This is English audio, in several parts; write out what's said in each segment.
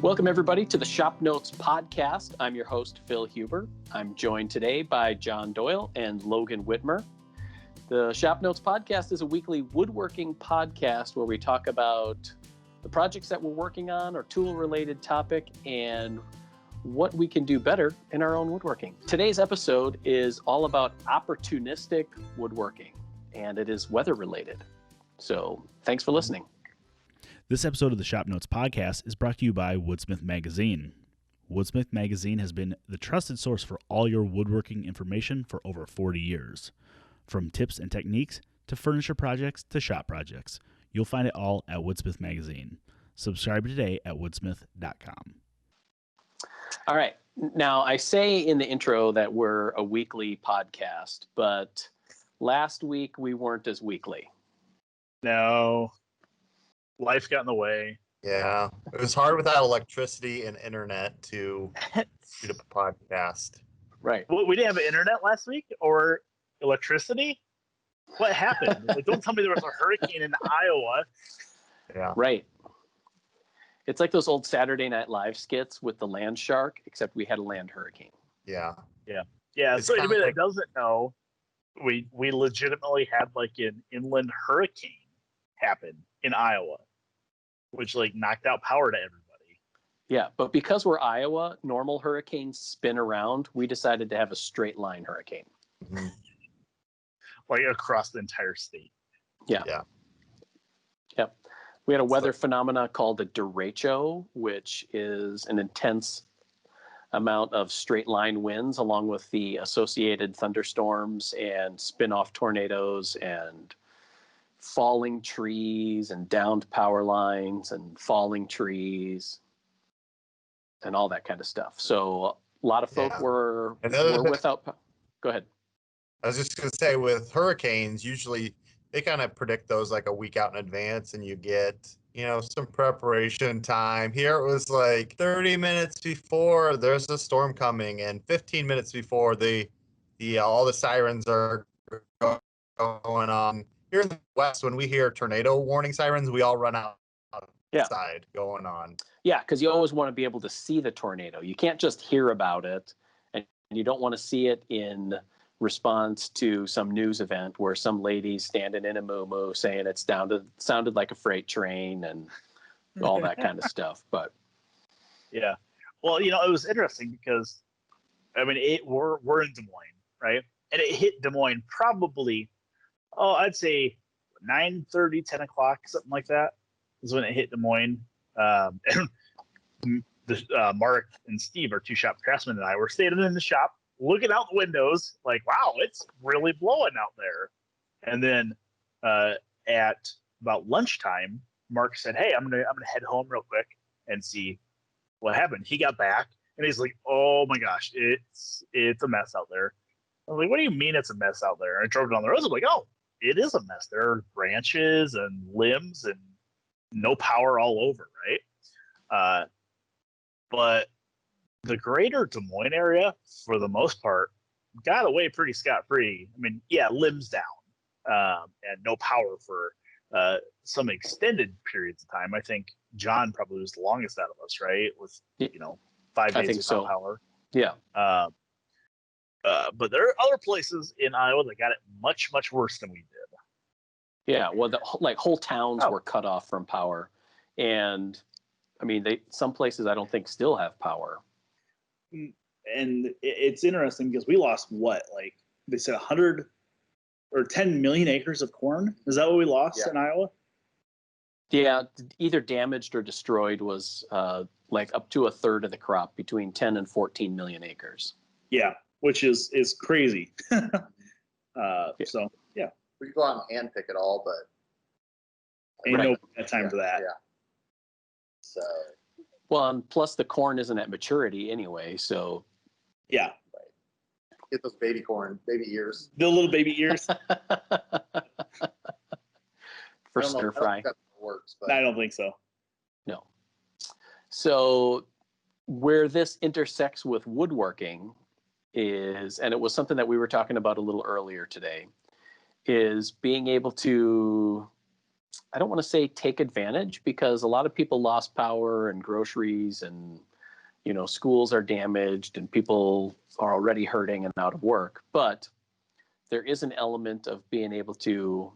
Welcome, everybody, to the ShopNotes Podcast. I'm your host, Phil Huber. I'm joined today by John Doyle and Logan Whitmer. The ShopNotes Podcast is a weekly woodworking podcast where we talk about the projects that we're working on or tool-related topic and what we can do better in our own woodworking. Today's episode is all about opportunistic woodworking, and it is weather-related. So thanks for listening. This episode of the ShopNotes Podcast is brought to you by Woodsmith Magazine. Woodsmith Magazine has been the trusted source for all your woodworking information for over 40 years. From tips and techniques to furniture projects to shop projects, you'll find it all at Woodsmith Magazine. Subscribe today at woodsmith.com. All right. Now, I say in the intro that we're a weekly podcast, but last week we weren't as weekly. No. Life got in the way. Yeah, it was hard without electricity and internet to shoot up a podcast. Right. Well, we didn't have internet last week or electricity. What happened? Don't tell me there was a hurricane in Iowa. Yeah. Right. It's like those old Saturday Night Live skits with the land shark, except we had a land hurricane. Yeah. Yeah. So anybody that doesn't know, we legitimately had like an inland hurricane happen in Iowa, which knocked out power to everybody. Yeah, but because we're Iowa, normal hurricanes spin around. We decided to have a straight line hurricane. Mm-hmm. Across the entire state. Yeah. Yep. We had a weather phenomena called a derecho, which is an intense amount of straight line winds along with the associated thunderstorms and spin-off tornadoes and falling trees and downed power lines and falling trees and all that kind of stuff. So a lot of folk were without. Go ahead. I was just going to say, with hurricanes, usually they kind of predict those like a week out in advance, and you get, some preparation time. Here it was like 30 minutes before there's a storm coming, and 15 minutes before all the sirens are going on. Here in the West, when we hear tornado warning sirens, we all run outside going on. Yeah, because you always want to be able to see the tornado. You can't just hear about it, and you don't want to see it in response to some news event where some lady's standing in a moo-moo saying it sounded like a freight train and all that kind of stuff. But yeah, well, it was interesting because we're in Des Moines, right? And it hit Des Moines probably, I'd say 9:30, 10 o'clock, something like that is when it hit Des Moines. And Mark and Steve, our two shop craftsmen, and I were standing in the shop looking out the windows like, wow, it's really blowing out there. And then at about lunchtime, Mark said, hey, I'm gonna head home real quick and see what happened. He got back and he's like, oh my gosh, it's a mess out there. I was like, what do you mean it's a mess out there? And I drove down the road. I was like, oh, it is a mess. There are branches and limbs and no power all over, right? But the greater Des Moines area, for the most part, got away pretty scot-free. Limbs down and no power for some extended periods of time. I think John probably was the longest out of us, right? With 5 days without power. Yeah. But there are other places in Iowa that got it much, much worse than we did. Yeah, well, whole towns were cut off from power, and some places I don't think still have power. And it's interesting because we lost they said 100 or 10 million acres of corn. Is that what we lost in Iowa? Yeah, either damaged or destroyed was up to a third of the crop, between 10 and 14 million acres. Yeah, which is crazy. So, yeah. We could go out and hand pick it all, but ain't no time for that. Yeah. So. Well, and plus the corn isn't at maturity anyway, so. Yeah. Right. Get those baby corn, baby ears. The little baby ears. For stir fry. I don't think that works, but. I don't think so. No. So where this intersects with woodworking is, and it was something that we were talking about a little earlier today, is being able to I don't want to say take advantage, because a lot of people lost power and groceries, and schools are damaged and people are already hurting and out of work. But there is an element of being able to,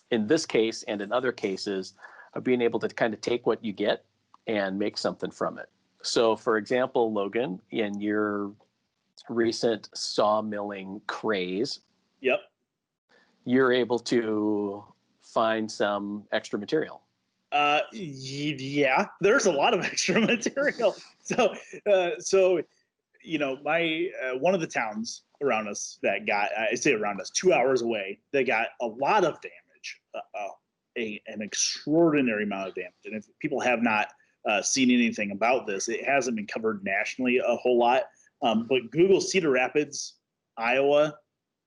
in this case and in other cases, of being able to kind of take what you get and make something from it. So, for example, Logan, in your recent sawmilling craze, Yep. you're able to find some extra material. Yeah, there's a lot of extra material. So my one of the towns around us that got, I say around us, 2 hours away, they got a lot of damage, an extraordinary amount of damage. And if people have not seen anything about this, it hasn't been covered nationally a whole lot. But Google Cedar Rapids, Iowa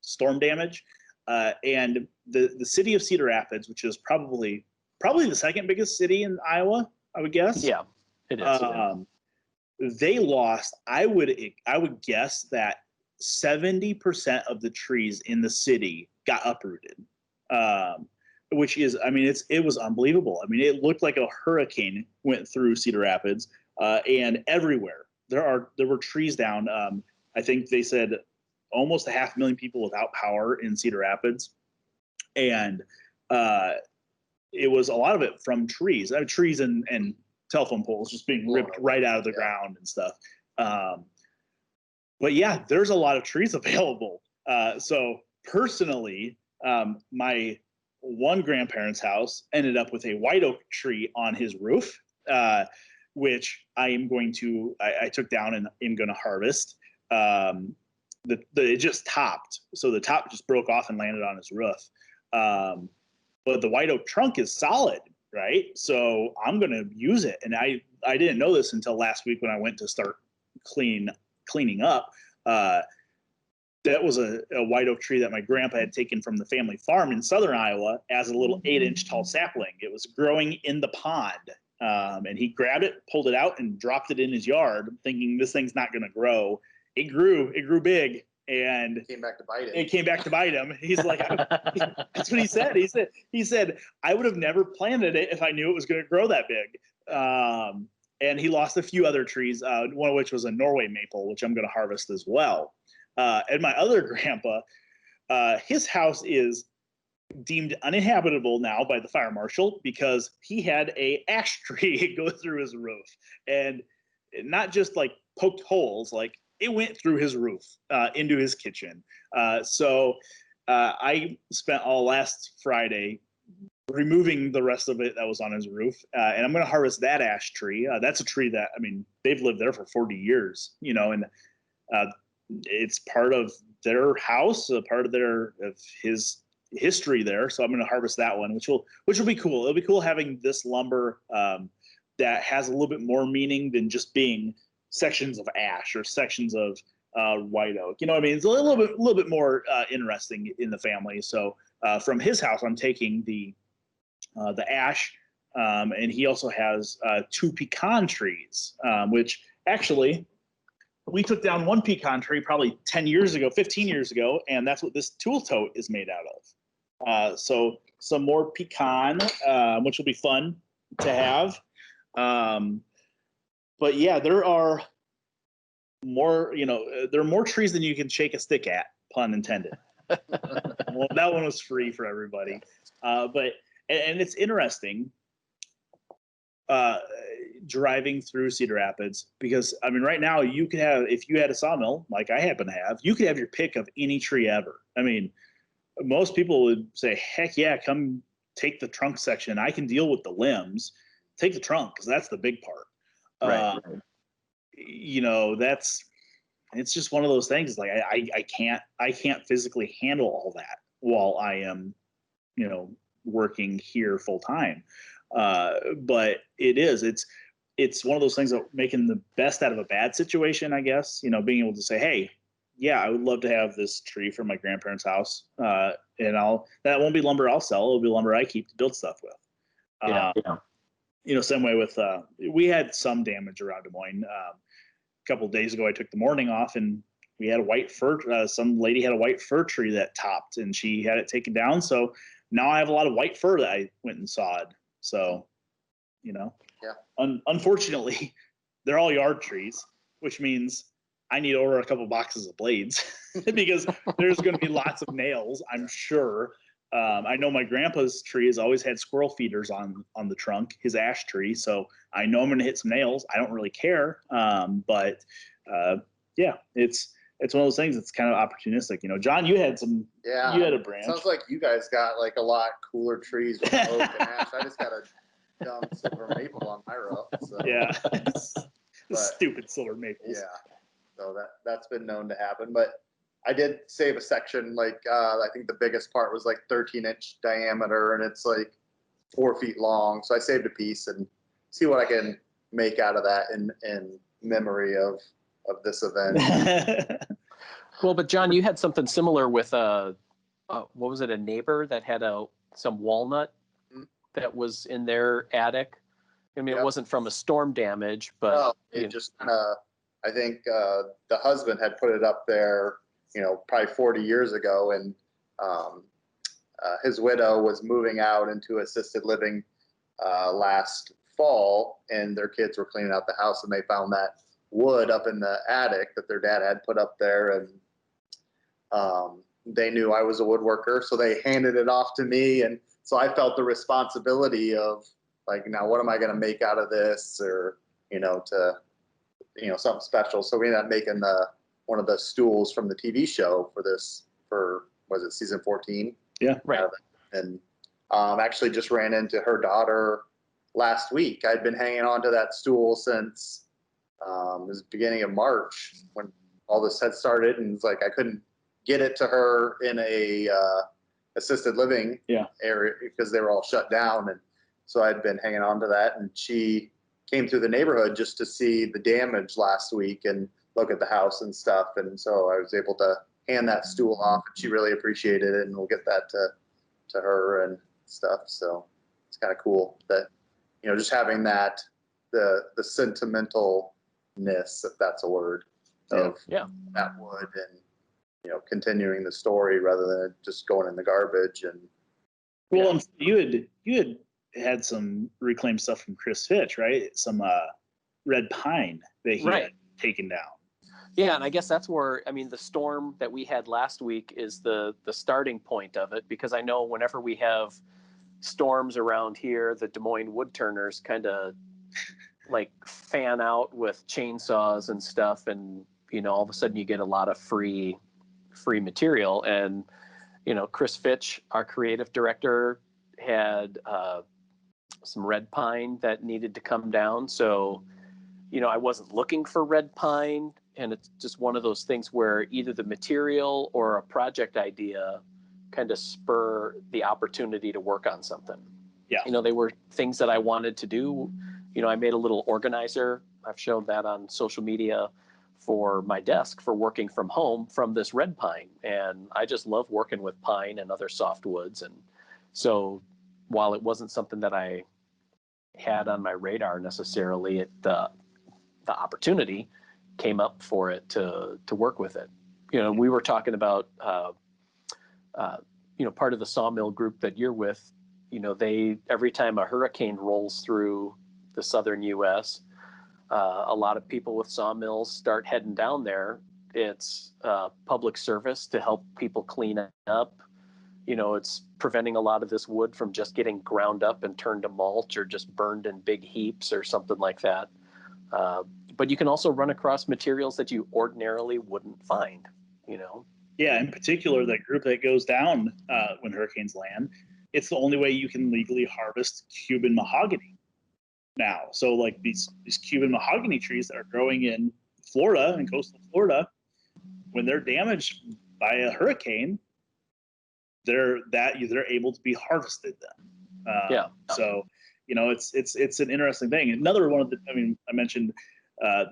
storm damage, and the city of Cedar Rapids, which is probably the second biggest city in Iowa, I would guess. Yeah, it is. They lost, I would guess that 70% of the trees in the city got uprooted, which is, it was unbelievable. It looked like a hurricane went through Cedar Rapids, and everywhere there were trees down. I think they said almost 500,000 people without power in Cedar Rapids, and it was a lot of it from trees. Trees and telephone poles just being ripped right out of the ground and stuff. But yeah, there's a lot of trees available. So personally, my one grandparent's house ended up with a white oak tree on his roof, which I took down and am going to harvest. It just topped. So the top just broke off and landed on his roof. But the white oak trunk is solid, right? So I'm going to use it. And I didn't know this until last week when I went to start cleaning up. That was a white oak tree that my grandpa had taken from the family farm in southern Iowa as a little 8-inch tall sapling. It was growing in the pond. And he grabbed it, pulled it out, and dropped it in his yard, thinking this thing's not going to grow. It grew big. And It came back to bite him. It came back to bite him. He's like, that's what he said. He said, I would have never planted it if I knew it was going to grow that big. And he lost a few other trees, one of which was a Norway maple, which I'm going to harvest as well. And my other grandpa, his house is deemed uninhabitable now by the fire marshal because he had a ash tree go through his roof, and not just like poked holes, like it went through his roof into his kitchen. So I spent all last Friday removing the rest of it that was on his roof, and I'm going to harvest that ash tree. That's a tree that, they've lived there for 40 years, and it's part of their house, a part of his history there. So I'm going to harvest that one, which will be cool. It'll be cool having this lumber that has a little bit more meaning than just being sections of ash or sections of white oak. It's a little bit more interesting in the family. So from his house, I'm taking the ash, and he also has 2 pecan trees, which actually we took down one pecan tree probably 15 years ago, and that's what this tool tote is made out of. So some more pecan, which will be fun to have. But yeah, there are more, there are more trees than you can shake a stick at, pun intended. Well, that one was free for everybody. But it's interesting driving through Cedar Rapids because, right now you could have, if you had a sawmill like I happen to have, you could have your pick of any tree ever. Most people would say, heck yeah, come take the trunk section. I can deal with the limbs. Take the trunk because that's the big part. Right. It's just one of those things. Like I can't physically handle all that while I am, working here full time. But it's one of those things that making the best out of a bad situation, I guess. Being able to say, hey, yeah, I would love to have this tree from my grandparents' house, and that won't be lumber I'll sell. It'll be lumber I keep to build stuff with. Yeah. Same way with we had some damage around Des Moines. A couple of days ago, I took the morning off, and we had a white fir. Some lady had a white fir tree that topped, and she had it taken down. So now I have a lot of white fir that I went and sawed. So, unfortunately, they're all yard trees, which means I need to order a couple boxes of blades because there's going to be lots of nails, I'm sure. I know my grandpa's tree has always had squirrel feeders on the trunk, his ash tree. So I know I'm going to hit some nails. I don't really care. But it's one of those things that's kind of opportunistic. John, you had you had a branch. Sounds like you guys got like a lot cooler trees with oak and ash. I just got a dumb silver maple on my roof. So. Yeah. Stupid silver maples. Yeah. So that's been known to happen. But I did save a section, like I think the biggest part was like 13-inch diameter, and it's like 4 feet long. So I saved a piece and see what I can make out of that in memory of this event. Well, but John, you had something similar with what was it? A neighbor that had some walnut that was in their attic. I mean, It wasn't from a storm damage, but it just kind of. I think the husband had put it up there, probably 40 years ago, and his widow was moving out into assisted living last fall, and their kids were cleaning out the house, and they found that wood up in the attic that their dad had put up there, and they knew I was a woodworker, so they handed it off to me, and so I felt the responsibility of like, now what am I going to make out of this, or something special. So we ended up making one of the stools from the TV show for was it season 14? Yeah, right. And actually just ran into her daughter last week. I'd been hanging on to that stool since it was the beginning of March when all this had started, and it's like I couldn't get it to her in a assisted living area because they were all shut down, and so I'd been hanging on to that, and she came through the neighborhood just to see the damage last week and look at the house and stuff. And so I was able to hand that stool off, and she really appreciated it, and we'll get that to her and stuff. So it's kind of cool that, just having that, the sentimentalness, if that's a word, of that wood, and, continuing the story rather than just going in the garbage. And well, you had some reclaimed stuff from Chris Fitch, right? Some red pine that he had taken down. Yeah, and I guess that's where, the storm that we had last week is the starting point of it, because I know whenever we have storms around here, the Des Moines woodturners kind of like fan out with chainsaws and stuff, and all of a sudden you get a lot of free material. And Chris Fitch, our creative director, had some red pine that needed to come down. So, I wasn't looking for red pine, and it's just one of those things where either the material or a project idea kind of spur the opportunity to work on something. Yeah. They were things that I wanted to do. I made a little organizer. I've shown that on social media for my desk for working from home from this red pine. And I just love working with pine and other softwoods. And so while it wasn't something that I had on my radar necessarily, the opportunity came up for it to work with it. We were talking about, part of the sawmill group that you're with, they, every time a hurricane rolls through the southern U.S., a lot of people with sawmills start heading down there. It's public service to help people clean up. It's preventing a lot of this wood from just getting ground up and turned to mulch or just burned in big heaps or something like that. But you can also run across materials that you ordinarily wouldn't find, Yeah, in particular, that group that goes down when hurricanes land, it's the only way you can legally harvest Cuban mahogany now. So like these Cuban mahogany trees that are growing in Florida and coastal Florida, when they're damaged by a hurricane, they're able to be harvested then. So, it's an interesting thing. Another one of I mentioned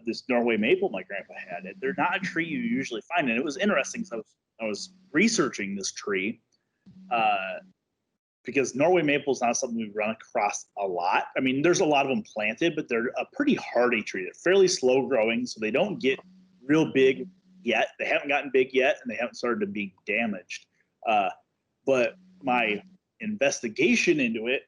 this Norway maple my grandpa had. They're not a tree you usually find, and it was interesting. So I was researching this tree because Norway maple is not something we run across a lot. There's a lot of them planted, but they're a pretty hardy tree. They're fairly slow growing, so they don't get real big yet. They haven't gotten big yet, and they haven't started to be damaged. But my investigation into it,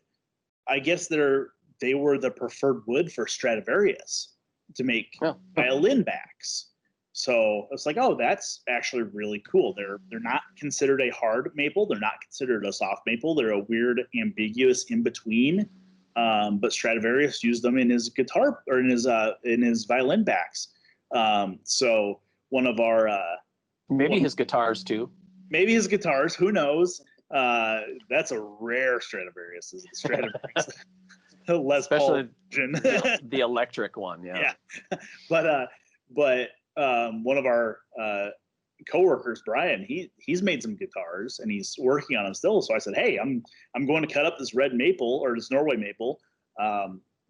I guess they were the preferred wood for Stradivarius to make violin backs. So it's like, oh, that's actually really cool. They're not considered a hard maple. They're not considered a soft maple. They're a weird, ambiguous in between. But Stradivarius used them in his guitar or in his violin backs. So one of our maybe his guitars too. Maybe his guitars. Who knows? That's a rare Stradivarius. Is the Stradivarius. Especially the electric one. Yeah. But one of our coworkers, Brian, he's made some guitars and he's working on them still. So I said, hey, I'm going to cut up this red maple or this Norway maple.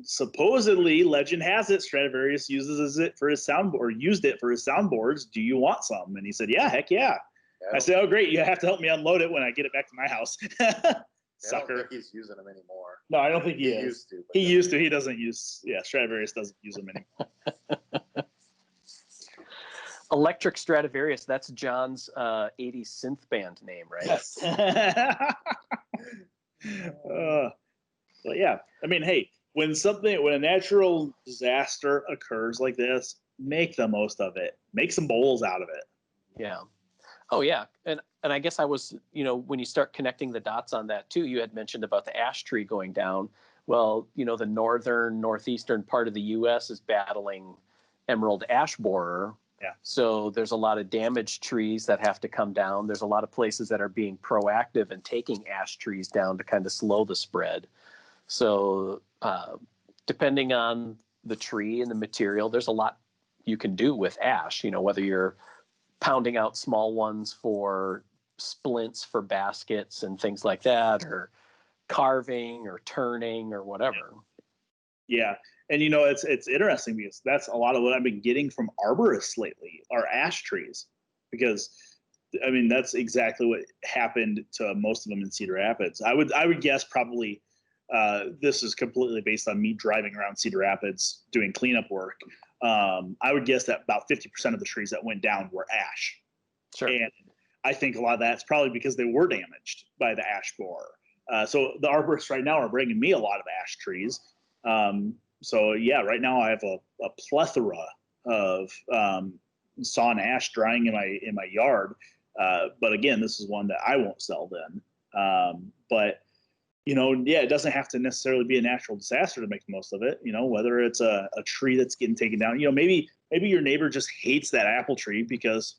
Supposedly, legend has it Stradivarius used it for his soundboards. Do you want some? And he said, yeah, heck yeah. I said, oh great, you have to help me unload it when I get it back to my house. Sucker. I don't think he's using them anymore. No, I don't think he is. He used to. He doesn't use. Yeah, Stradivarius doesn't use them anymore. Electric Stradivarius. That's John's 80s synth band name, right? Yes. But yeah, I mean, hey, when a natural disaster occurs like this, make the most of it. Make some bowls out of it. Yeah. Oh yeah, and I guess I was, when you start connecting the dots on that too, you had mentioned about the ash tree going down. Well, the northeastern part of the U.S. is battling emerald ash borer. Yeah. So there's a lot of damaged trees that have to come down. There's a lot of places that are being proactive and taking ash trees down to kind of slow the spread. So depending on the tree and the material, there's a lot you can do with ash, whether you're pounding out small ones for splints for baskets and things like that, or carving or turning or whatever. Yeah. And it's interesting because that's a lot of what I've been getting from arborists lately are ash trees, because I mean, that's exactly what happened to most of them in Cedar Rapids. I would guess probably this is completely based on me driving around Cedar Rapids doing cleanup work. I would guess that about 50% of the trees that went down were ash. Sure. And I think a lot of that's probably because they were damaged by the ash borer. So the arborists right now are bringing me a lot of ash trees. So yeah, right now I have a plethora of sawn ash drying in my yard. But again, this is one that I won't sell then. But it doesn't have to necessarily be a natural disaster to make the most of it. Whether it's a tree that's getting taken down, maybe your neighbor just hates that apple tree because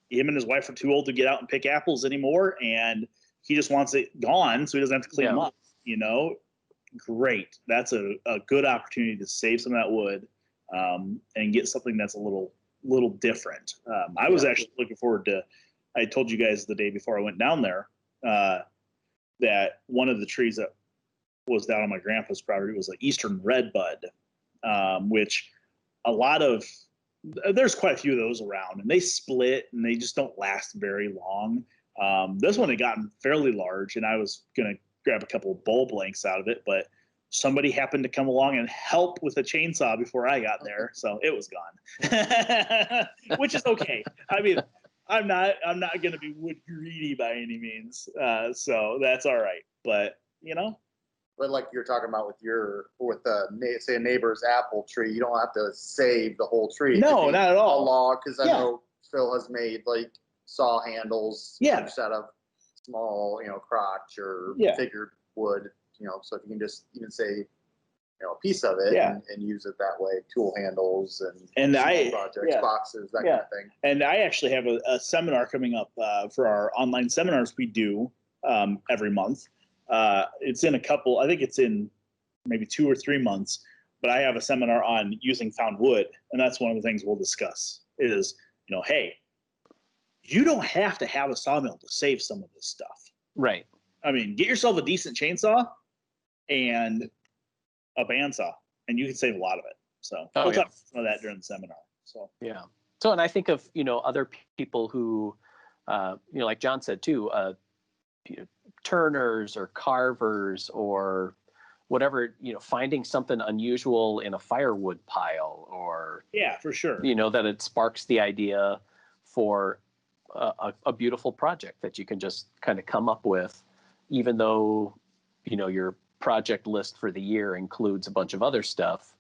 him and his wife are too old to get out and pick apples anymore, and he just wants it gone so he doesn't have to clean them up. Great. That's a good opportunity to save some of that wood and get something that's a little different. I was actually looking forward to. I told you guys the day before I went down there. That one of the trees that was down on my grandpa's property was an eastern redbud, which there's quite a few of those around, and they split and they just don't last very long. This one had gotten fairly large, and I was going to grab a couple of bulb lengths out of it, but somebody happened to come along and help with a chainsaw before I got there, so it was gone, which is okay. I mean, I'm not going to be wood greedy by any means, so that's all right. But But like you're talking about say a neighbor's apple tree, you don't have to save the whole tree. No, not at all. A log, because I know Phil has made like saw handles out of small, crotch or figured wood. So if you can just even save a piece of it and use it that way, tool handles and projects, boxes, that kind of thing. And I actually have a seminar coming up for our online seminars we do every month. It's in I think it's in maybe 2 or 3 months, but I have a seminar on using found wood. And that's one of the things we'll discuss is, hey, you don't have to have a sawmill to save some of this stuff. Right. I mean, get yourself a decent chainsaw and a bandsaw, and you can save a lot of it. So we'll talk about some of that during the seminar. So yeah. So, and I think of other people who, like John said too, turners or carvers or whatever, finding something unusual in a firewood pile, or for sure, that it sparks the idea for a beautiful project that you can just kind of come up with, even though, your project list for the year includes a bunch of other stuff,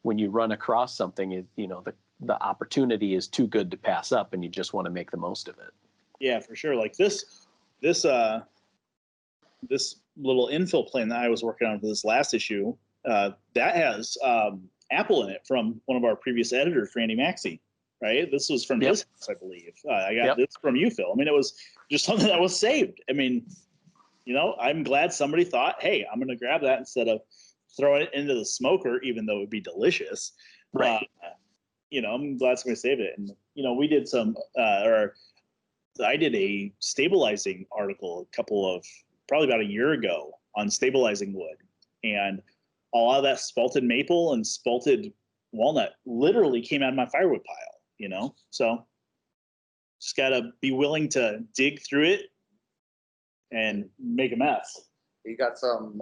when you run across something, the opportunity is too good to pass up, and you just want to make the most of it. Yeah, for sure. Like this little infill plan that I was working on for this last issue, that has Apple in it from one of our previous editors, Randy Maxey. Right. This was from his house, I believe. I got this from you, Phil. I mean, it was just something that was saved. I mean, I'm glad somebody thought, hey, I'm going to grab that instead of throwing it into the smoker, even though it would be delicious. Right. I'm glad somebody saved it. And, we did I did a stabilizing article probably about a year ago on stabilizing wood. And a lot of that spalted maple and spalted walnut literally came out of my firewood pile, So just got to be willing to dig through it and make a mess. You got some,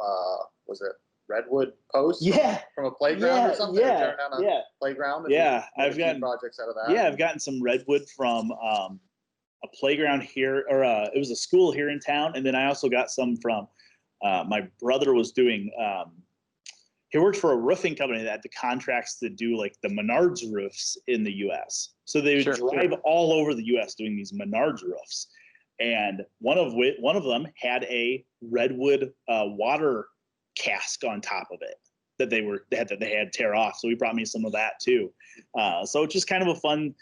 was it redwood posts? Yeah. From a playground or something? Yeah. Or down a playground? Yeah. I've gotten projects out of that. Yeah. I've gotten some redwood from a playground here, or it was a school here in town. And then I also got some from my brother was doing, he worked for a roofing company that had the contracts to do like the Menards roofs in the U.S. So they would drive all over the U.S. doing these Menards roofs. And one of them had a redwood water cask on top of it that they had tear off. So he brought me some of that too. So it's just kind of a fun.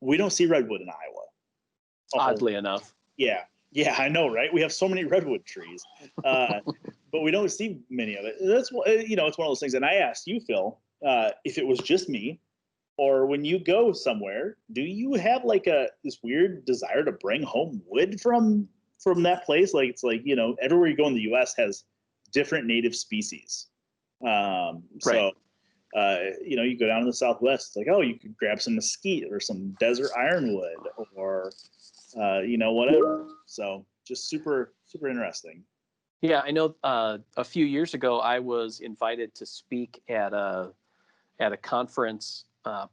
We don't see redwood in Iowa. Oddly enough. Yeah. Yeah, I know, right? We have so many redwood trees, but we don't see many of it. That's it's one of those things. And I asked you, Phil, if it was just me, or when you go somewhere, do you have like this weird desire to bring home wood from that place? Like it's like everywhere you go in the U.S. has different native species. So you go down to the Southwest, it's like, oh, you could grab some mesquite or some desert ironwood or whatever. So just super, super interesting. Yeah, I know a few years ago, I was invited to speak at a conference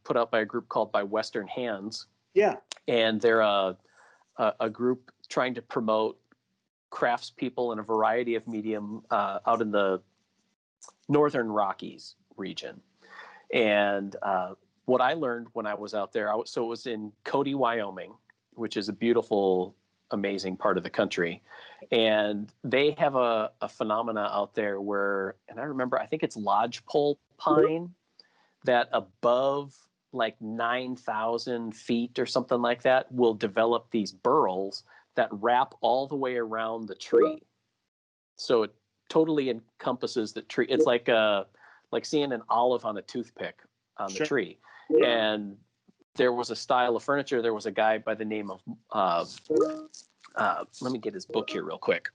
put out by a group called By Western Hands. Yeah. And they're a group trying to promote craftspeople in a variety of medium out in the Northern Rockies region. And what I learned when I was out there, so it was in Cody, Wyoming, which is a beautiful, amazing part of the country. And they have a phenomena out there where, and I remember, I think it's lodgepole pine, that above like 9,000 feet or something like that will develop these burls that wrap all the way around the tree. So it totally encompasses the tree. It's like seeing an olive on a toothpick on the tree. And there was a style of furniture. There was a guy by the name of, let me get his book here real quick.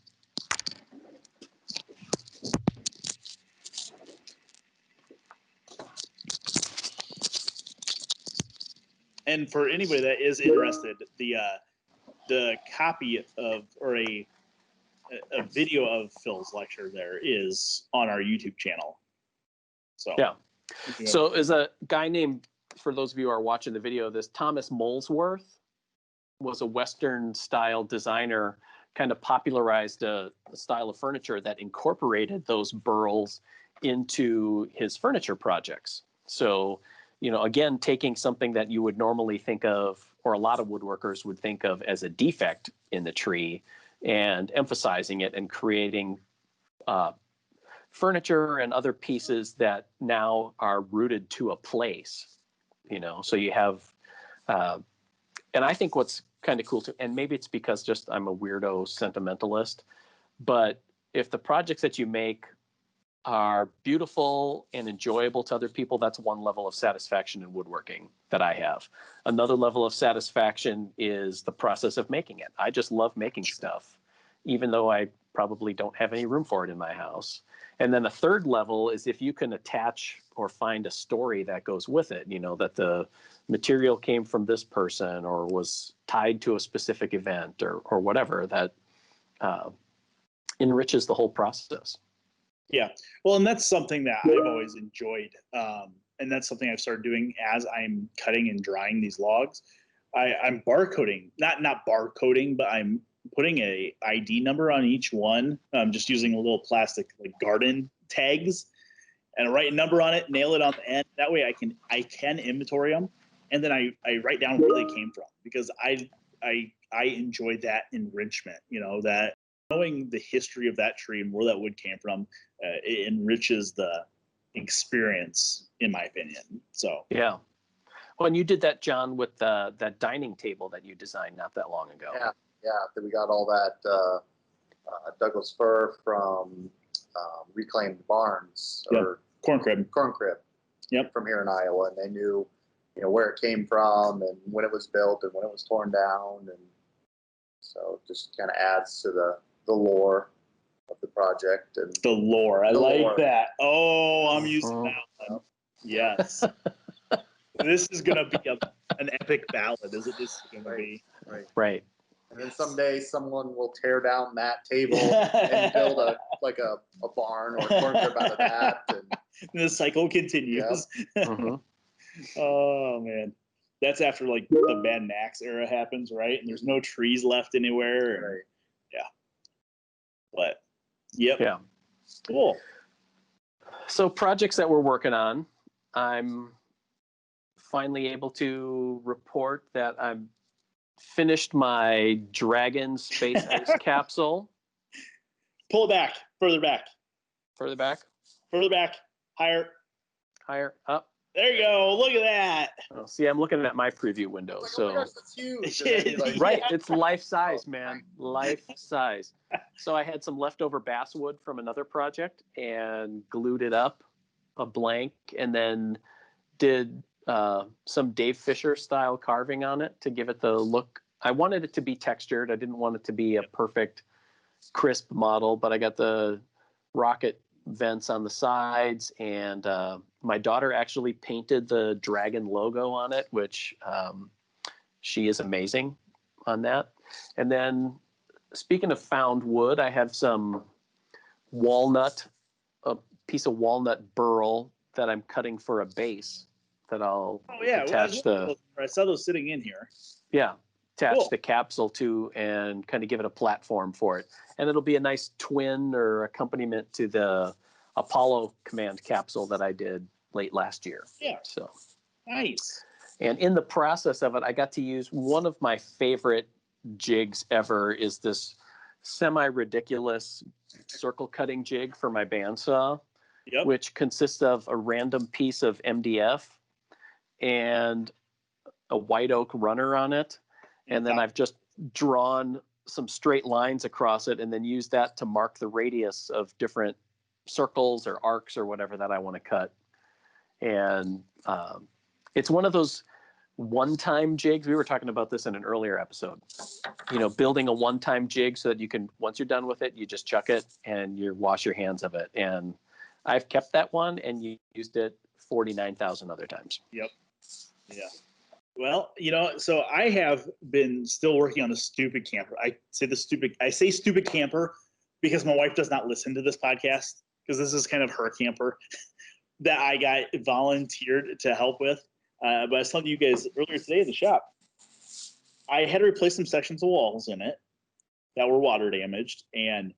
And for anybody that is interested, the copy of, or a video of Phil's lecture there is on our YouTube channel. So yeah. So is a guy named, for those of you who are watching the video, this Thomas Molesworth was a Western style designer, kind of popularized a style of furniture that incorporated those burls into his furniture projects. So, again, taking something that you would normally think of, or a lot of woodworkers would think of as a defect in the tree, and emphasizing it and creating furniture and other pieces that now are rooted to a place. So you have, and I think what's kind of cool too, and maybe it's because just I'm a weirdo sentimentalist, but if the projects that you make are beautiful and enjoyable to other people, that's one level of satisfaction in woodworking that I have. Another level of satisfaction is the process of making it. I just love making stuff, even though I probably don't have any room for it in my house. And then a third level is if you can attach or find a story that goes with it, that the material came from this person or was tied to a specific event or whatever, that enriches the whole process. Yeah. Well, and that's something that I've always enjoyed. And that's something I've started doing as I'm cutting and drying these logs. I'm barcoding, not barcoding, but I'm putting a ID number on each one, just using a little plastic like garden tags, and write a number on it, nail it on the end. That way I can inventory them, and then I write down where they came from, because I enjoy that enrichment. That knowing the history of that tree and where that wood came from, it enriches the experience, in my opinion. So yeah. Well, and you did that, John, with that dining table that you designed not that long ago. Yeah. We got all that Douglas fir from Reclaimed Barns, or corn crib. Yep. From here in Iowa, and they knew, where it came from and when it was built and when it was torn down, and so it just kind of adds to the lore of the project. And the lore, I like lore. that. Oh, I'm using that one. Yes. This is gonna be an epic ballad, isn't this going to be? Right. And then someday someone will tear down that table and build a barn or a corn crib out of that. And the cycle continues. Yep. Mm-hmm. Oh, man. That's after like the Mad Max era happens, right? And there's no trees left anywhere. And, Right. yeah. But, yep. Yeah. Cool. So projects that we're working on, I'm finally able to report that I'm finished my Dragon Space Ice capsule. Pull it back. Further back. Further back. Further back. Higher. Higher. Up. There you go. Look at that. Oh, see, I'm looking at my preview window. Like, So oh my gosh, that's huge. And then you, like, right, Yeah. it's life size, man. Life size. So I had some leftover basswood from another project and glued it up a blank, and then did some Dave Fisher style carving on it to give it the look. I wanted it to be textured. I didn't want it to be a perfect crisp model, but I got the rocket vents on the sides, and my daughter actually painted the dragon logo on it, which she is amazing on that. And then speaking of found wood, I have some a piece of walnut burl that I'm cutting for a base that I'll attach I saw those sitting in here. attach Cool. the capsule to, and kind of give it a platform for it. And it'll be a nice twin or accompaniment to the Apollo Command capsule that I did late last year. Yeah. So Nice. and in the process of it, I got to use one of my favorite jigs ever, is this semi-ridiculous circle cutting jig for my bandsaw, Yep. which consists of a random piece of MDF and a white oak runner on it. And then I've just drawn some straight lines across it and then used that to mark the radius of different circles or arcs or whatever that I want to cut. And it's one of those one-time jigs. We were talking about this in an earlier episode. Building a one-time jig so that you can, once you're done with it, you just chuck it and you wash your hands of it. And I've kept that one and used it 49,000 other times. Yep. Yeah. Well, so I have been still working on the stupid camper. I say stupid camper because my wife does not listen to this podcast, because this is kind of her camper that I got volunteered to help with. But I was telling you guys earlier today in the shop, I had to replace some sections of walls in it that were water damaged. And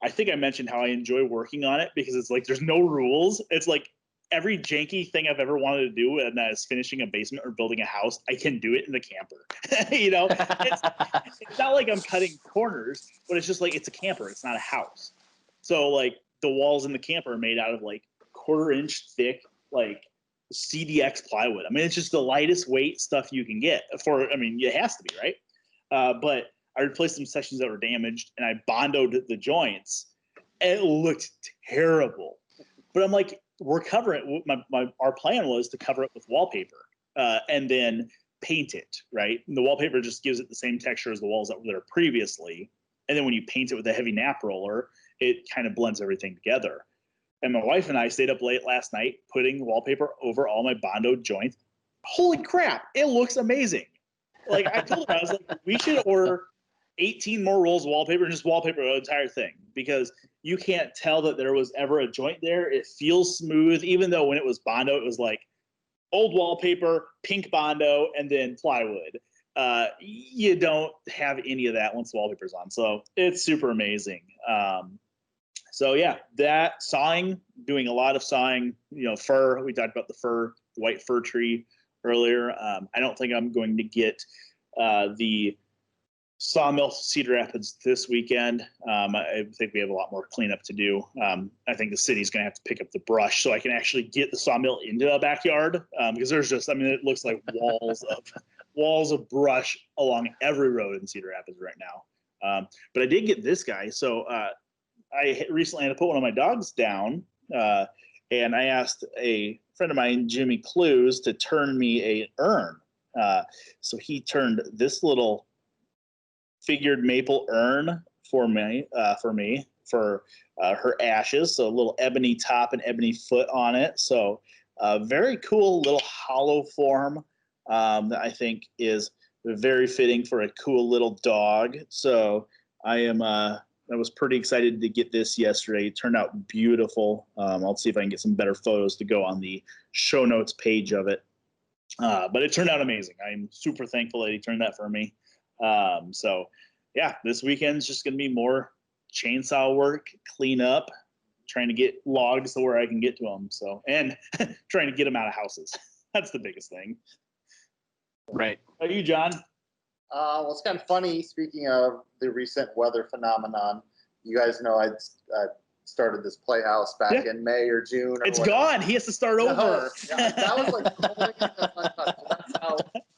I think I mentioned how I enjoy working on it because it's like there's no rules. It's like every janky thing I've ever wanted to do, and that is finishing a basement or building a house, I can do it in the camper. It's not like I'm cutting corners, but it's just like it's a camper. It's not a house. So like the walls in the camper are made out of like 1/4 inch thick, like CDX plywood. I mean, it's just the lightest weight stuff you can get it has to be, right? But I replaced some sections that were damaged and I bondoed the joints, and it looked terrible. But I'm like, we're covering it. Our plan was to cover it with wallpaper and then paint it, right? And the wallpaper just gives it the same texture as the walls that were there previously. And then when you paint it with a heavy nap roller, it kind of blends everything together. And my wife and I stayed up late last night putting wallpaper over all my Bondo joints. Holy crap, it looks amazing. Like I told her, I was like, we should order 18 more rolls of wallpaper and just wallpaper the entire thing, because you can't tell that there was ever a joint there. It feels smooth, even though when it was Bondo, it was like old wallpaper, pink Bondo, and then plywood. you don't have any of that once the wallpaper's on. So it's super amazing. So yeah, that sawing, doing a lot of sawing, fir. We talked about the white fir tree earlier. I don't think I'm going to get the sawmill Cedar Rapids this weekend. I think we have a lot more cleanup to do. I think the city's going to have to pick up the brush so I can actually get the sawmill into a backyard, because there's just, it looks like walls of brush along every road in Cedar Rapids right now. But I did get this guy. So I recently had to put one of my dogs down, and I asked a friend of mine, Jimmy Clues, to turn me a urn. So he turned this little figured maple urn for her ashes. So a little ebony top and ebony foot on it. So very cool little hollow form that I think is very fitting for a cool little dog. So I was pretty excited to get this yesterday. It turned out beautiful. I'll see if I can get some better photos to go on the show notes page of it. But it turned out amazing. I'm super thankful that he turned that for me. So yeah, this weekend's just going to be more chainsaw work, clean up, trying to get logs to where I can get to them. So, and trying to get them out of houses. That's the biggest thing. Right. How are you, John? Well, it's kind of funny. Speaking of the recent weather phenomenon, you guys know I started this playhouse back in May or June. Or it's whatever. gone. He has to start over. Yeah, that was like untouched. That's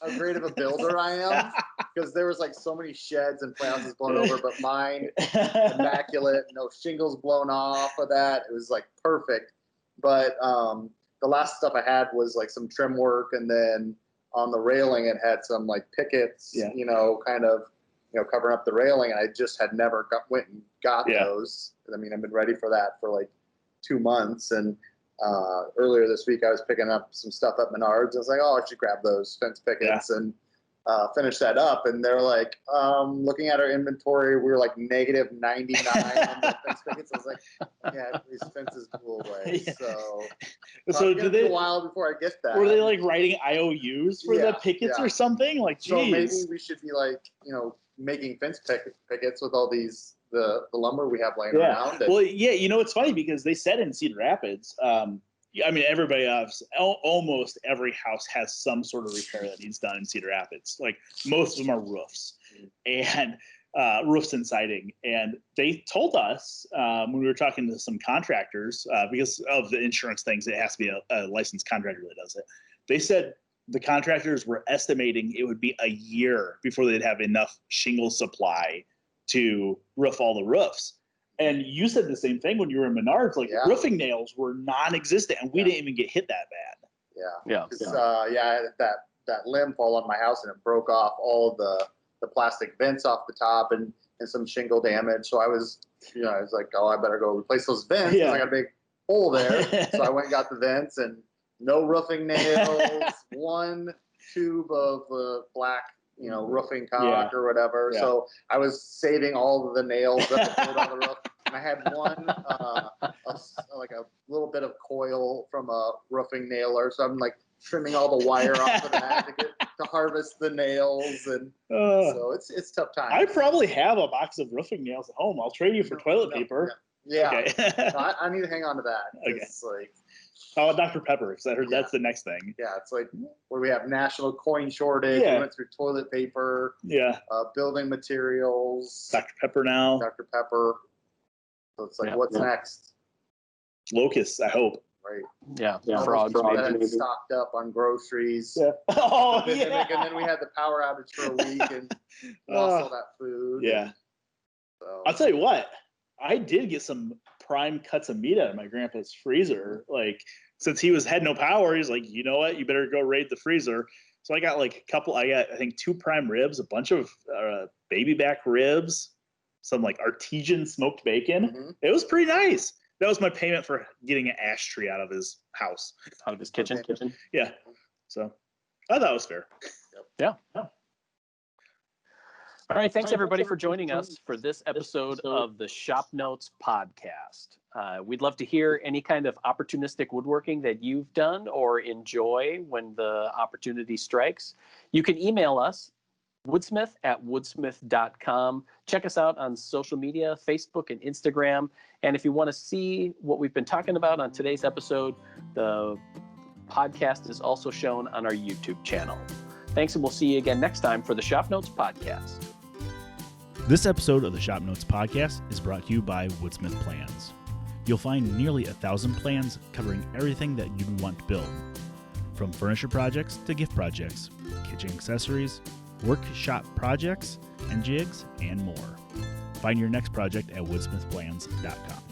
how great of a builder I am. Because there was like so many sheds and playhouses blown over, but mine immaculate, no shingles blown off of that. It was like perfect. But the last stuff I had was like some trim work, and then on the railing it had some like pickets, kind of covering up the railing. And I just had never went and got those. I mean, I've been ready for that for like 2 months. And earlier this week I was picking up some stuff at Menards. I was like, oh, I should grab those fence pickets and finish that up. And they're like, looking at our inventory, we were like -99 on the fence pickets. I was like, yeah, these fences blew away. So did they? A while before I get that. Were they like writing IOUs for the pickets or something? Like, geez. So maybe we should be like, making fence pickets with all these the lumber we have laying around. Well, yeah, it's funny because they said in Cedar Rapids, everybody else, almost every house has some sort of repair that needs done in Cedar Rapids. Like most of them are roofs and roofs and siding. And they told us when we were talking to some contractors, because of the insurance things, it has to be a licensed contractor that does it. They said the contractors were estimating it would be a year before they'd have enough shingle supply to roof all the roofs. And you said the same thing when you were in Menards. Like roofing nails were non-existent, and we didn't even get hit that bad. I had that limb fall on my house, and it broke off all of the plastic vents off the top and some shingle damage. So I was like, oh, I better go replace those vents because I got a big hole there. So I went and got the vents, and no roofing nails, one tube of black roofing caulk or whatever. Yeah. So I was saving all of the nails that I put on the roof. And I had one, like a little bit of coil from a roofing nailer. So I'm like trimming all the wire off of that to harvest the nails. And so it's tough time. I probably have a box of roofing nails at home. I'll trade you for toilet paper. Yeah. Okay. No, I need to hang on to that. Okay. It's like, Dr. Pepper, because I heard that's the next thing. Yeah, it's like where we have national coin shortage. We went through toilet paper. Yeah. Building materials. Dr. Pepper now. Dr. Pepper. So it's like, what's next? Locusts, I hope. Right. Yeah. Frogs. Stocked up on groceries. Yeah. Oh, and then we had the power outage for a week and lost all that food. Yeah. So. I'll tell you what. I did get some prime cuts of meat out of my grandpa's freezer. Like, since he had no power, he's like, you know what? You better go raid the freezer. So I got like I think 2 prime ribs, a bunch of baby back ribs, some like artesian smoked bacon. Mm-hmm. It was pretty nice. That was my payment for getting an ash tree out of his house. Out of his kitchen? Yeah. So I thought it was fair. Yep. Yeah. All right, thanks everybody for joining us for this episode of the ShopNotes Podcast. We'd love to hear any kind of opportunistic woodworking that you've done or enjoy when the opportunity strikes. You can email us Woodsmith at woodsmith.com. Check us out on social media, Facebook and Instagram. And if you want to see what we've been talking about on today's episode, the podcast is also shown on our YouTube channel. Thanks, and we'll see you again next time for the ShopNotes Podcast. This episode of the ShopNotes Podcast is brought to you by Woodsmith Plans. You'll find nearly 1,000 plans covering everything that you'd want to build, from furniture projects to gift projects, kitchen accessories, workshop projects and jigs, and more. Find your next project at woodsmithplans.com.